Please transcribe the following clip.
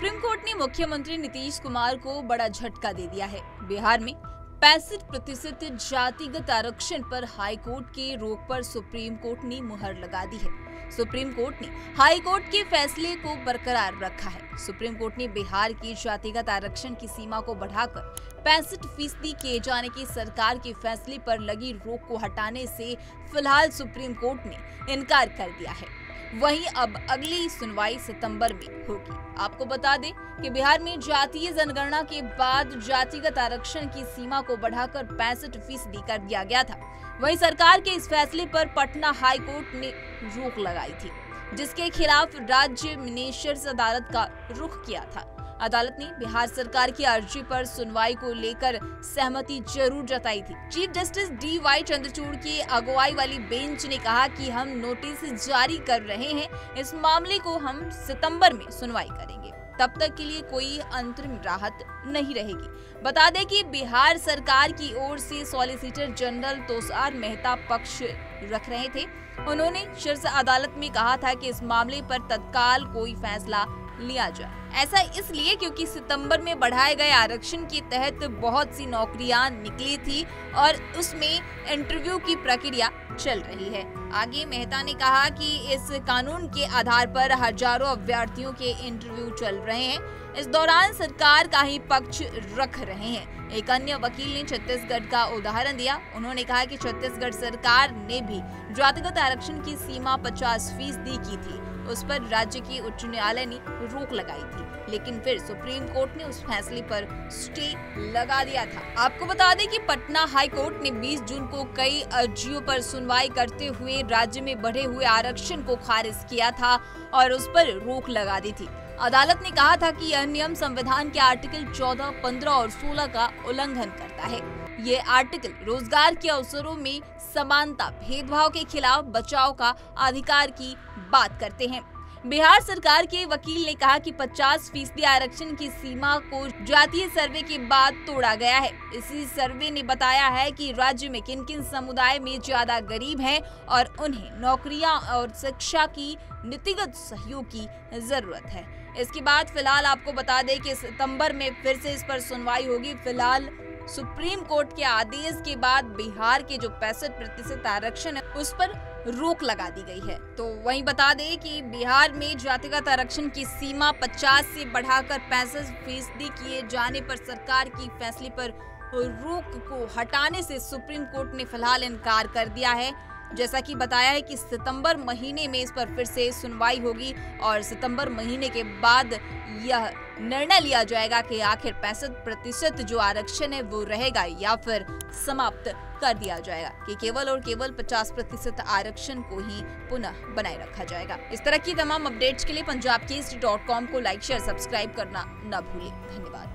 Supreme court ने मुख्यमंत्री नीतीश कुमार को बड़ा झटका दे दिया है। बिहार में 65% जातिगत आरक्षण पर हाई कोर्ट के रोक पर सुप्रीम कोर्ट ने मुहर लगा दी है। सुप्रीम कोर्ट ने हाई कोर्ट के फैसले को बरकरार रखा है। सुप्रीम कोर्ट ने बिहार की जातिगत आरक्षण की सीमा को बढ़ाकर 65% किए जाने के सरकार के फैसले पर लगी रोक को हटाने से फिलहाल सुप्रीम कोर्ट ने इनकार कर दिया है। वहीं अब अगली सुनवाई सितंबर में होगी। आपको बता दें कि बिहार में जातीय जनगणना के बाद जातिगत आरक्षण की सीमा को बढ़ाकर 65% कर दिया गया था। वहीं सरकार के इस फैसले पर पटना हाई कोर्ट ने रोक लगाई थी, जिसके खिलाफ राज्य मिनिस्टर्स अदालत का रुख किया था। अदालत ने बिहार सरकार की अर्जी पर सुनवाई को लेकर सहमति जरूर जताई थी। चीफ जस्टिस DY चंद्रचूड़ की अगुवाई वाली बेंच ने कहा कि हम नोटिस जारी कर रहे हैं, इस मामले को हम सितंबर में सुनवाई करेंगे। तब तक के लिए कोई अंतरिम राहत नहीं रहेगी। बता दें कि बिहार सरकार की ओर से सॉलिसिटर जनरल तुषार मेहता पक्ष रख रहे थे। उन्होंने शीर्ष अदालत में कहा था कि इस मामले पर तत्काल कोई फैसला लिया जाए। ऐसा इसलिए क्योंकि सितंबर में बढ़ाए गए आरक्षण के तहत बहुत सी नौकरियां निकली थी और उसमें इंटरव्यू की प्रक्रिया चल रही है। आगे मेहता ने कहा कि इस कानून के आधार पर हजारों अभ्यर्थियों के इंटरव्यू चल रहे हैं। इस दौरान सरकार का ही पक्ष रख रहे हैं। एक अन्य वकील ने छत्तीसगढ़ का उदाहरण दिया। उन्होंने कहा कि छत्तीसगढ़ सरकार ने भी जातिगत आरक्षण की सीमा 50% की थी। उस पर राज्य की उच्च न्यायालय ने रोक लगाई थी, लेकिन फिर सुप्रीम कोर्ट ने उस फैसले पर स्टे लगा दिया था। आपको बता दें कि पटना हाई कोर्ट ने 20 जून को कई अर्जियों पर सुनवाई करते हुए राज्य में बढ़े हुए आरक्षण को खारिज किया था और उस पर रोक लगा दी थी। अदालत ने कहा था कि यह नियम संविधान के आर्टिकल 14, 15 और 16 का उल्लंघन करता है। ये आर्टिकल रोजगार के अवसरों में समानता, भेदभाव के खिलाफ बचाव का अधिकार की बात करते हैं। बिहार सरकार के वकील ने कहा कि 50% आरक्षण की सीमा को जातीय सर्वे के बाद तोड़ा गया है। इसी सर्वे ने बताया है कि राज्य में किन-किन समुदाय में ज्यादा गरीब हैं और उन्हें नौकरियां और शिक्षा की नीतिगत सहयोग की जरूरत है। इसके बाद फिलहाल आपको बता दें कि सितंबर में फिर से इस पर सुनवाई होगी। फिलहाल सुप्रीम कोर्ट के आदेश के बाद बिहार के जो 65% आरक्षण है उस पर रोक लगा दी गई है। तो वहीं बता दें कि बिहार में जातिगत आरक्षण की सीमा 50 से बढ़ाकर 65% किए जाने पर सरकार की फैसले पर रोक को हटाने से सुप्रीम कोर्ट ने फिलहाल इनकार कर दिया है। जैसा कि बताया है कि सितंबर महीने में इस पर फिर से सुनवाई होगी और सितंबर महीने के बाद यह निर्णय लिया जाएगा कि आखिर 65% जो आरक्षण है वो रहेगा या फिर समाप्त कर दिया जाएगा, कि केवल और केवल 50% आरक्षण को ही पुनः बनाए रखा जाएगा। इस तरह की तमाम अपडेट्स के लिए punjabkesari.com को लाइक, शेयर, सब्सक्राइब करना न भूलें। धन्यवाद।